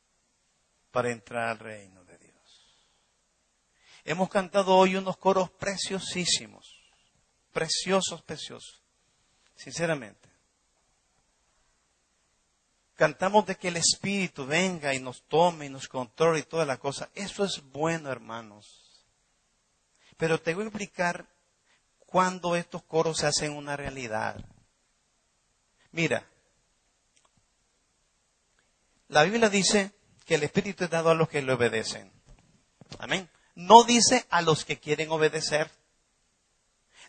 para entrar al reino de Dios. Hemos cantado hoy unos coros preciosísimos, preciosos, preciosos, sinceramente. Cantamos de que el Espíritu venga y nos tome y nos controle y toda la cosa. Eso es bueno, hermanos. Pero te voy a explicar cuándo estos coros se hacen una realidad. Mira, la Biblia dice que el Espíritu es dado a los que le obedecen. Amén. No dice a los que quieren obedecer,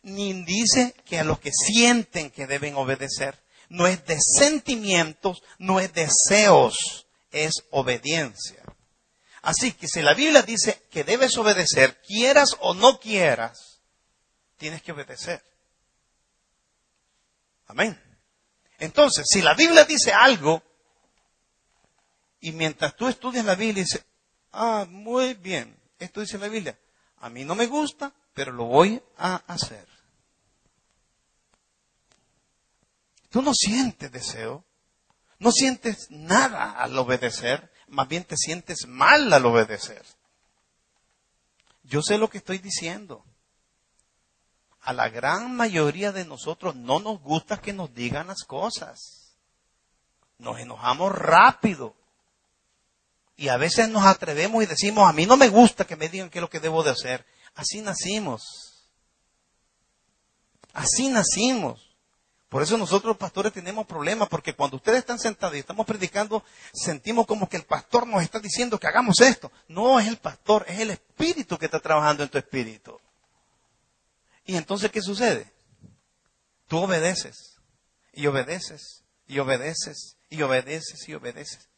ni dice que a los que sienten que deben obedecer. No es de sentimientos, no es deseos, es obediencia. Así que si la Biblia dice que debes obedecer, quieras o no quieras, tienes que obedecer. Amén. Entonces, si la Biblia dice algo, y mientras tú estudias la Biblia dices, muy bien, esto dice la Biblia, a mí no me gusta, pero lo voy a hacer. Tú no sientes deseo, no sientes nada al obedecer, más bien te sientes mal al obedecer. Yo sé lo que estoy diciendo. A la gran mayoría de nosotros no nos gusta que nos digan las cosas. Nos enojamos rápido. Y a veces nos atrevemos y decimos, a mí no me gusta que me digan qué es lo que debo de hacer. Así nacimos. Así nacimos. Por eso nosotros los pastores tenemos problemas, porque cuando ustedes están sentados y estamos predicando, sentimos como que el pastor nos está diciendo que hagamos esto. No es el pastor, es el Espíritu que está trabajando en tu espíritu. Y entonces, ¿qué sucede? Tú obedeces, y obedeces, y obedeces, y obedeces, y obedeces.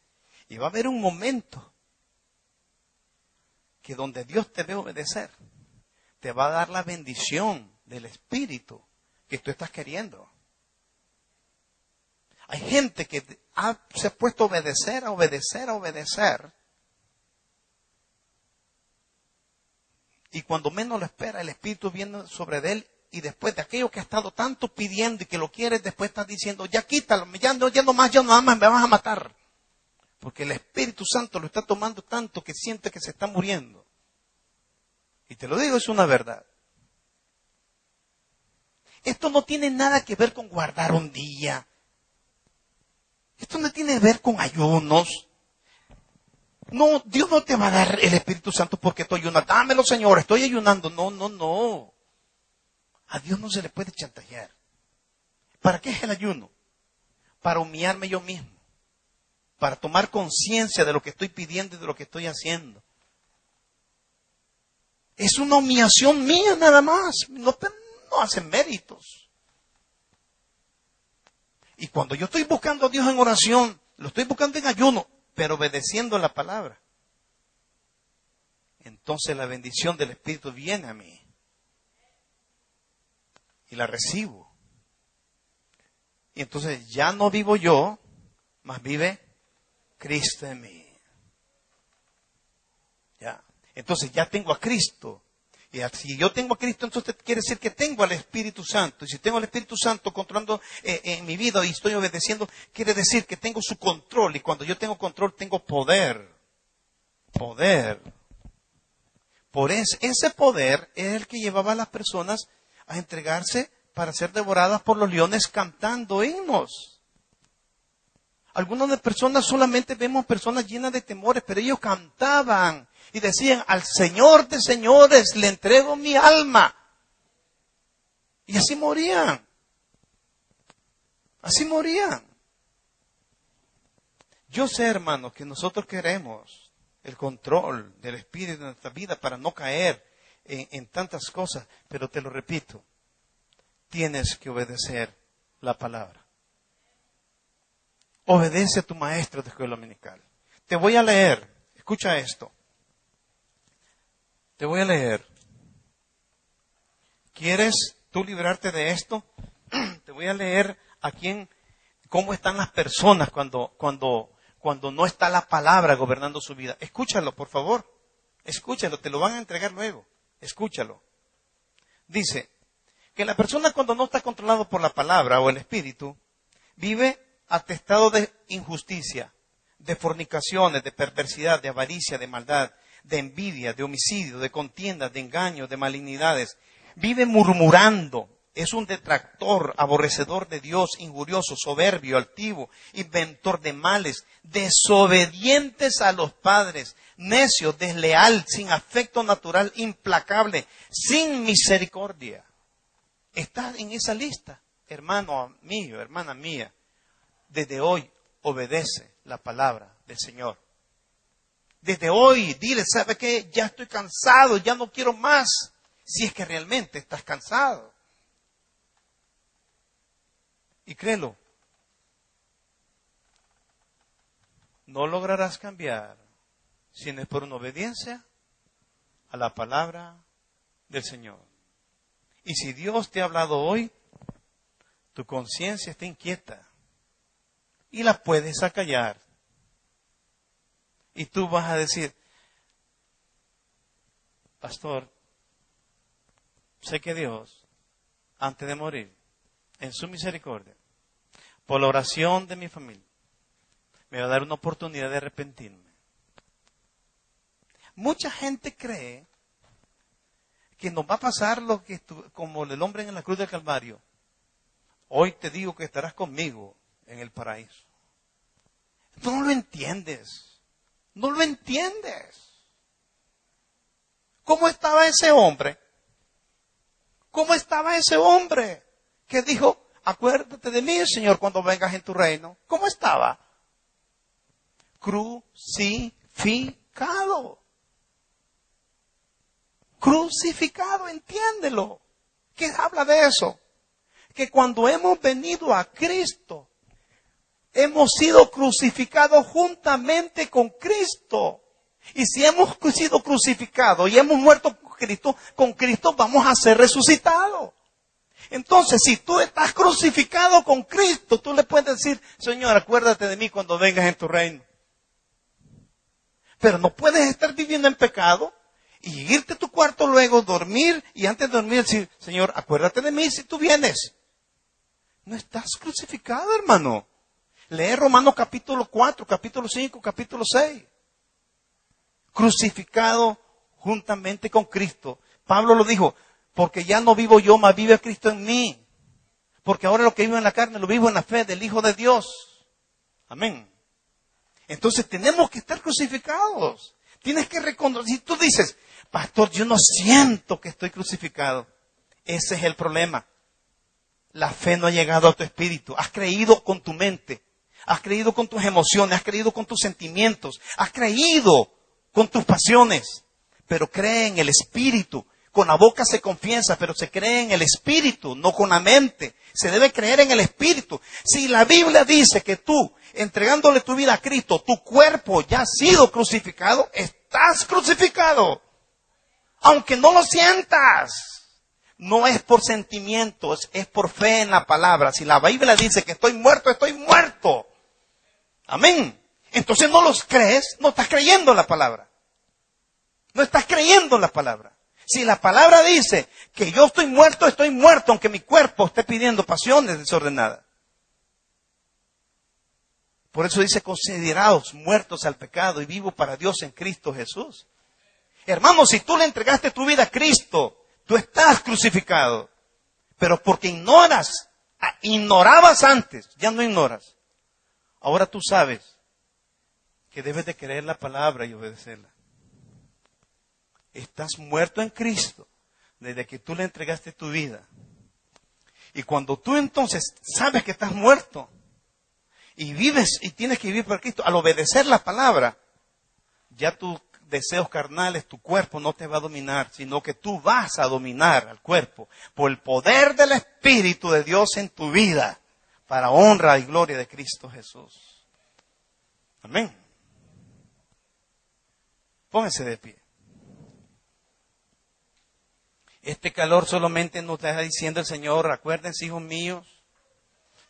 Y va a haber un momento que donde Dios te ve obedecer, te va a dar la bendición del Espíritu que tú estás queriendo. Hay gente que se ha puesto a obedecer, a obedecer, a obedecer. Y cuando menos lo espera, el Espíritu viene sobre él. Y después de aquello que ha estado tanto pidiendo y que lo quieres, después estás diciendo, ya quítalo, ya no más, me vas a matar. Porque el Espíritu Santo lo está tomando tanto que siente que se está muriendo. Y te lo digo, es una verdad. Esto no tiene nada que ver con guardar un día. Esto no tiene que ver con ayunos. No, Dios no te va a dar el Espíritu Santo porque estoy ayunando. Dámelo, Señor, estoy ayunando. No. A Dios no se le puede chantajear. ¿Para qué es el ayuno? Para humillarme yo mismo. Para tomar conciencia de lo que estoy pidiendo y de lo que estoy haciendo. Es una humillación mía nada más. No hacen méritos. Y cuando yo estoy buscando a Dios en oración, lo estoy buscando en ayuno, pero obedeciendo la palabra, entonces la bendición del Espíritu viene a mí. Y la recibo. Y entonces ya no vivo yo, mas vive Cristo en mí. Ya. Entonces ya tengo a Cristo. Y si yo tengo a Cristo, entonces quiere decir que tengo al Espíritu Santo. Y si tengo al Espíritu Santo controlando en mi vida y estoy obedeciendo, quiere decir que tengo su control. Y cuando yo tengo control, tengo poder. Poder. Ese poder es el que llevaba a las personas a entregarse para ser devoradas por los leones cantando himnos. Algunas de personas solamente vemos personas llenas de temores, pero ellos cantaban y decían, al Señor de señores le entrego mi alma. Y así morían. Así morían. Yo sé, hermanos, que nosotros queremos el control del Espíritu de nuestra vida para no caer en tantas cosas, pero te lo repito, tienes que obedecer la palabra. Obedece a tu maestro de escuela dominical. Te voy a leer, escucha esto. Te voy a leer. ¿Quieres tú librarte de esto? Te voy a leer cómo están las personas cuando no está la palabra gobernando su vida. Escúchalo, por favor. Escúchalo, te lo van a entregar luego. Escúchalo. Dice que la persona cuando no está controlado por la palabra o el espíritu, vive atestado de injusticia, de fornicaciones, de perversidad, de avaricia, de maldad, de envidia, de homicidio, de contiendas, de engaños, de malignidades. Vive murmurando, es un detractor, aborrecedor de Dios, injurioso, soberbio, altivo, inventor de males, desobedientes a los padres, necio, desleal, sin afecto natural, implacable, sin misericordia. ¿Estás en esa lista, hermano mío, hermana mía? Desde hoy obedece la palabra del Señor. Desde hoy dile, ¿sabe qué? Ya estoy cansado, ya no quiero más. Si es que realmente estás cansado. Y créelo, no lograrás cambiar si no es por una obediencia a la palabra del Señor. Y si Dios te ha hablado hoy, tu conciencia está inquieta y la puedes acallar. Y tú vas a decir, pastor, sé que Dios, antes de morir, en su misericordia, por la oración de mi familia, me va a dar una oportunidad de arrepentirme. Mucha gente cree que nos va a pasar como el hombre en la cruz del Calvario. Hoy te digo que estarás conmigo en el paraíso. Tú no lo entiendes. No lo entiendes. ¿Cómo estaba ese hombre? ¿Cómo estaba ese hombre que dijo, acuérdate de mí, Señor, cuando vengas en tu reino? ¿Cómo estaba? Crucificado. Crucificado, entiéndelo. ¿Qué habla de eso? Que cuando hemos venido a Cristo, hemos sido crucificados juntamente con Cristo. Y si hemos sido crucificados y hemos muerto con Cristo, vamos a ser resucitados. Entonces, si tú estás crucificado con Cristo, tú le puedes decir, Señor, acuérdate de mí cuando vengas en tu reino. Pero no puedes estar viviendo en pecado y irte a tu cuarto luego, dormir y antes de dormir decir, Señor, acuérdate de mí si tú vienes. No estás crucificado, hermano. Lee Romanos capítulo 4, capítulo 5, capítulo 6. Crucificado juntamente con Cristo. Pablo lo dijo, porque ya no vivo yo, mas vive Cristo en mí. Porque ahora lo que vivo en la carne, lo vivo en la fe del Hijo de Dios. Amén. Entonces tenemos que estar crucificados. Tienes que reconocer. Si tú dices, pastor, yo no siento que estoy crucificado. Ese es el problema. La fe no ha llegado a tu espíritu. Has creído con tu mente. Has creído con tus emociones. Has creído con tus sentimientos. Has creído con tus pasiones. Pero cree en el espíritu. Con la boca se confiesa, pero se cree en el espíritu, no con la mente. Se debe creer en el espíritu. Si la Biblia dice que tú, entregándole tu vida a Cristo, tu cuerpo ya ha sido crucificado, estás crucificado. Aunque no lo sientas. No es por sentimientos, es por fe en la palabra. Si la Biblia dice que estoy muerto, estoy muerto. Amén. Entonces no los crees, no estás creyendo en la palabra. No estás creyendo en la palabra. Si la palabra dice que yo estoy muerto, aunque mi cuerpo esté pidiendo pasiones desordenadas. Por eso dice, consideraos muertos al pecado y vivos para Dios en Cristo Jesús. Hermano, si tú le entregaste tu vida a Cristo, tú estás crucificado. Pero porque ignorabas antes, ya no ignoras. Ahora tú sabes que debes de creer la palabra y obedecerla. Estás muerto en Cristo desde que tú le entregaste tu vida. Y cuando tú entonces sabes que estás muerto y vives y tienes que vivir para Cristo, al obedecer la palabra, ya tus deseos carnales, tu cuerpo no te va a dominar, sino que tú vas a dominar al cuerpo por el poder del Espíritu de Dios en tu vida, para honra y gloria de Cristo Jesús. Amén. Pónganse de pie. Este calor solamente nos está diciendo el Señor, acuérdense, hijos míos,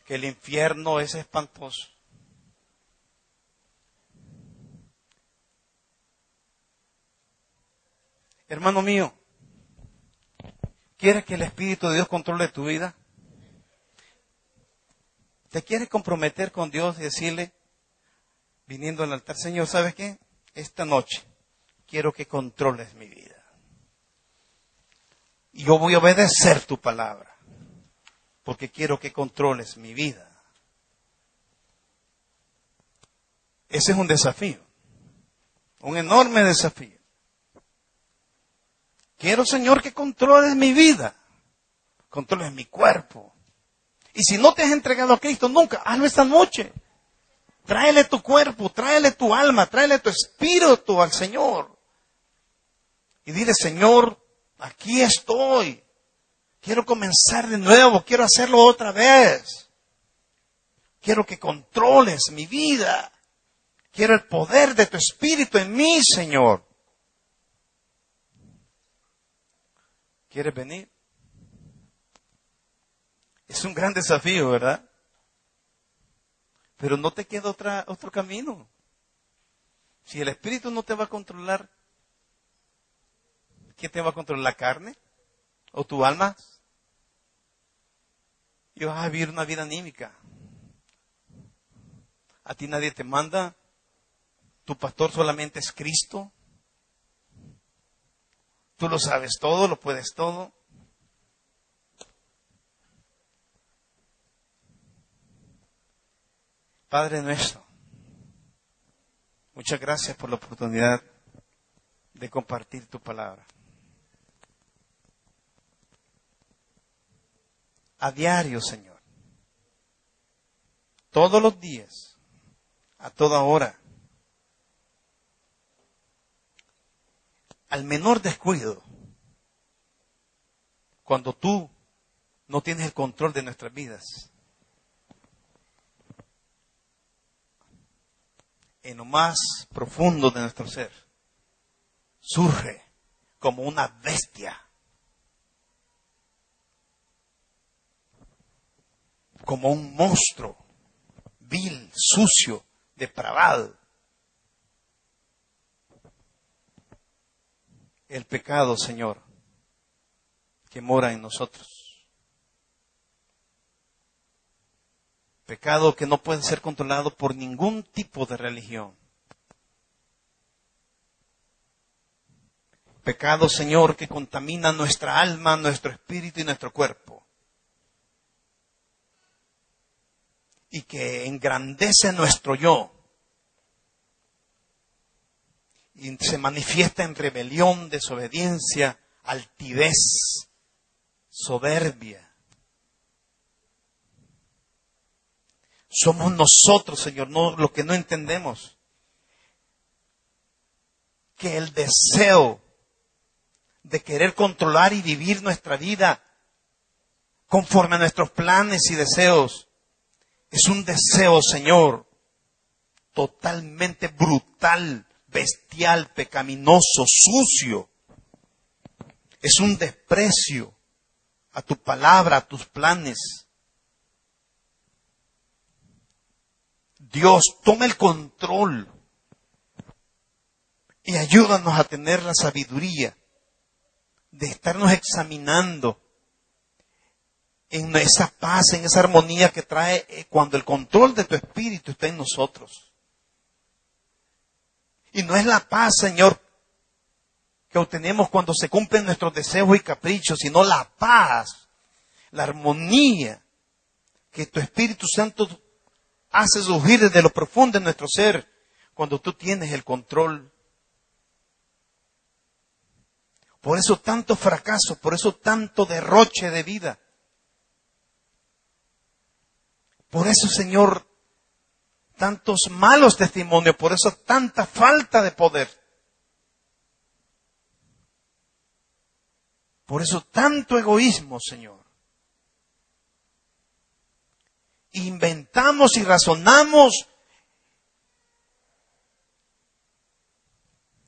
que el infierno es espantoso. Hermano mío, ¿quieres que el Espíritu de Dios controle tu vida? ¿Te quieres comprometer con Dios y decirle, viniendo al altar, Señor, ¿sabes qué? Esta noche quiero que controles mi vida. Y yo voy a obedecer tu palabra, porque quiero que controles mi vida. Ese es un desafío, un enorme desafío. Quiero, Señor, que controles mi vida, controles mi cuerpo. Y si no te has entregado a Cristo nunca, hazlo esta noche. Tráele tu cuerpo, tráele tu alma, tráele tu espíritu al Señor. Y dile, Señor, aquí estoy. Quiero comenzar de nuevo, quiero hacerlo otra vez. Quiero que controles mi vida. Quiero el poder de tu espíritu en mí, Señor. ¿Quieres venir? Es un gran desafío, ¿verdad? Pero no te queda otro camino. Si el espíritu no te va a controlar, ¿quién te va a controlar? ¿La carne? ¿O tu alma? Y vas a vivir una vida anímica. A ti nadie te manda. Tu pastor solamente es Cristo. Tú lo sabes todo, lo puedes todo. Padre nuestro, muchas gracias por la oportunidad de compartir tu palabra. A diario, Señor. Todos los días, a toda hora. Al menor descuido, cuando tú no tienes el control de nuestras vidas, en lo más profundo de nuestro ser, surge como una bestia, como un monstruo, vil, sucio, depravado. El pecado, Señor, que mora en nosotros. Pecado que no puede ser controlado por ningún tipo de religión. Pecado, Señor, que contamina nuestra alma, nuestro espíritu y nuestro cuerpo. Y que engrandece nuestro yo. Y se manifiesta en rebelión, desobediencia, altivez, soberbia. Somos nosotros, Señor, no lo que no entendemos. Que el deseo de querer controlar y vivir nuestra vida conforme a nuestros planes y deseos es un deseo, Señor, totalmente brutal, bestial, pecaminoso, sucio. Es un desprecio a tu palabra, a tus planes. Dios, toma el control y ayúdanos a tener la sabiduría de estarnos examinando en esa paz, en esa armonía que trae cuando el control de tu espíritu está en nosotros. Y no es la paz, Señor, que obtenemos cuando se cumplen nuestros deseos y caprichos, sino la paz, la armonía que tu Espíritu Santo hace surgir desde lo profundo de nuestro ser cuando tú tienes el control. Por eso tanto fracaso, por eso tanto derroche de vida. Por eso, Señor, tantos malos testimonios, por eso tanta falta de poder. Por eso tanto egoísmo, Señor. Inventamos y razonamos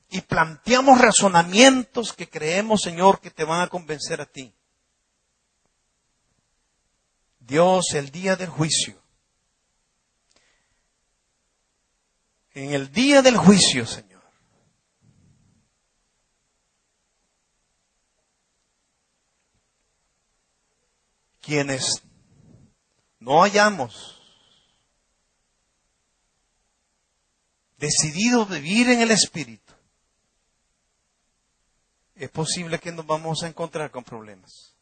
y planteamos razonamientos que creemos, Señor, que te van a convencer a ti. Dios, el día del juicio. En el día del juicio, Señor. Quienes no hayamos decidido vivir en el Espíritu, es posible que nos vamos a encontrar con problemas.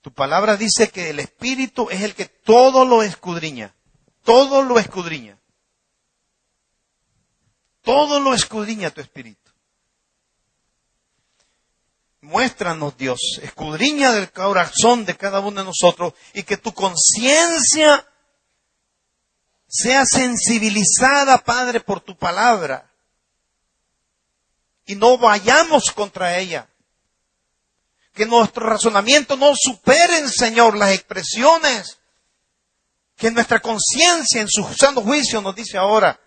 Tu palabra dice que el Espíritu es el que todo lo escudriña. Todo lo escudriña. Todo lo escudriña tu Espíritu. Muéstranos, Dios, escudriña del corazón de cada uno de nosotros y que tu conciencia sea sensibilizada, Padre, por tu palabra y no vayamos contra ella. Que nuestro razonamiento no superen, Señor, las expresiones que nuestra conciencia en su sano juicio nos dice ahora.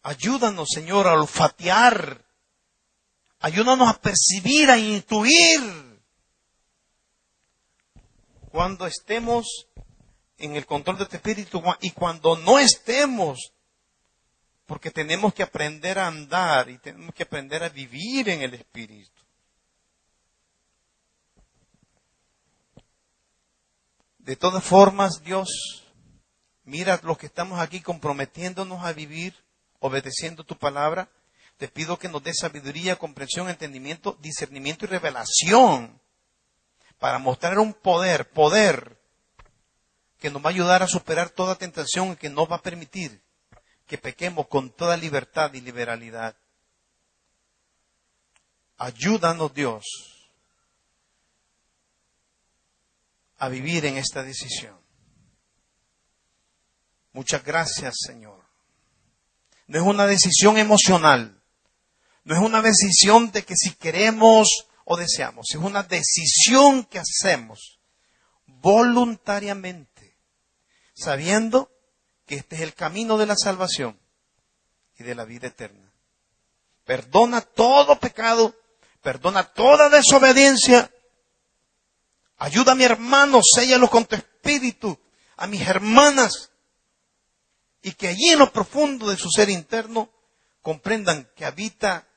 Ayúdanos, Señor, a olfatear. Ayúdanos a percibir, a intuir. Cuando estemos en el control de tu Espíritu y cuando no estemos, porque tenemos que aprender a andar y tenemos que aprender a vivir en el Espíritu. De todas formas, Dios, mira los que estamos aquí comprometiéndonos a vivir, obedeciendo tu palabra. Te pido que nos des sabiduría, comprensión, entendimiento, discernimiento y revelación para mostrar un poder que nos va a ayudar a superar toda tentación y que nos va a permitir que pequemos con toda libertad y liberalidad. Ayúdanos, Dios, a vivir en esta decisión. Muchas gracias, Señor. No es una decisión emocional. No es una decisión de que si queremos o deseamos. Es una decisión que hacemos voluntariamente, sabiendo que este es el camino de la salvación y de la vida eterna. Perdona todo pecado, perdona toda desobediencia. Ayuda a mi hermano, séllalo con tu espíritu, a mis hermanas, y que allí en lo profundo de su ser interno comprendan que habita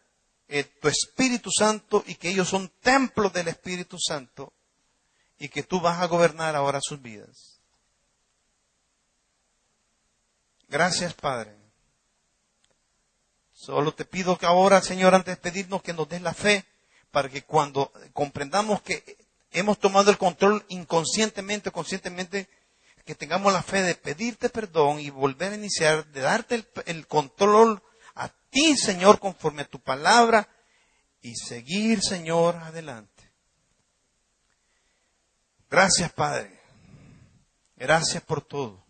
tu Espíritu Santo y que ellos son templos del Espíritu Santo y que tú vas a gobernar ahora sus vidas. Gracias, Padre. Solo te pido que ahora, Señor, antes de pedirnos que nos des la fe para que cuando comprendamos que hemos tomado el control inconscientemente o conscientemente, que tengamos la fe de pedirte perdón y volver a iniciar, de darte el control a ti, Señor, conforme a tu palabra y seguir, Señor, adelante. Gracias, Padre. Gracias por todo.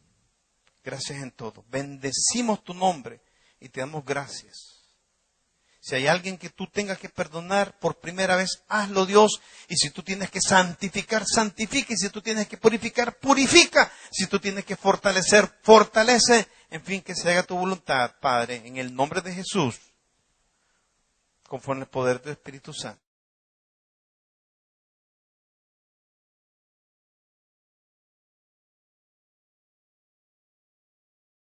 Gracias en todo. Bendecimos tu nombre y te damos gracias. Si hay alguien que tú tengas que perdonar por primera vez, hazlo, Dios. Y si tú tienes que santificar, santifica. Y si tú tienes que purificar, purifica. Si tú tienes que fortalecer, fortalece. En fin, que se haga tu voluntad, Padre, en el nombre de Jesús, conforme al poder del Espíritu Santo.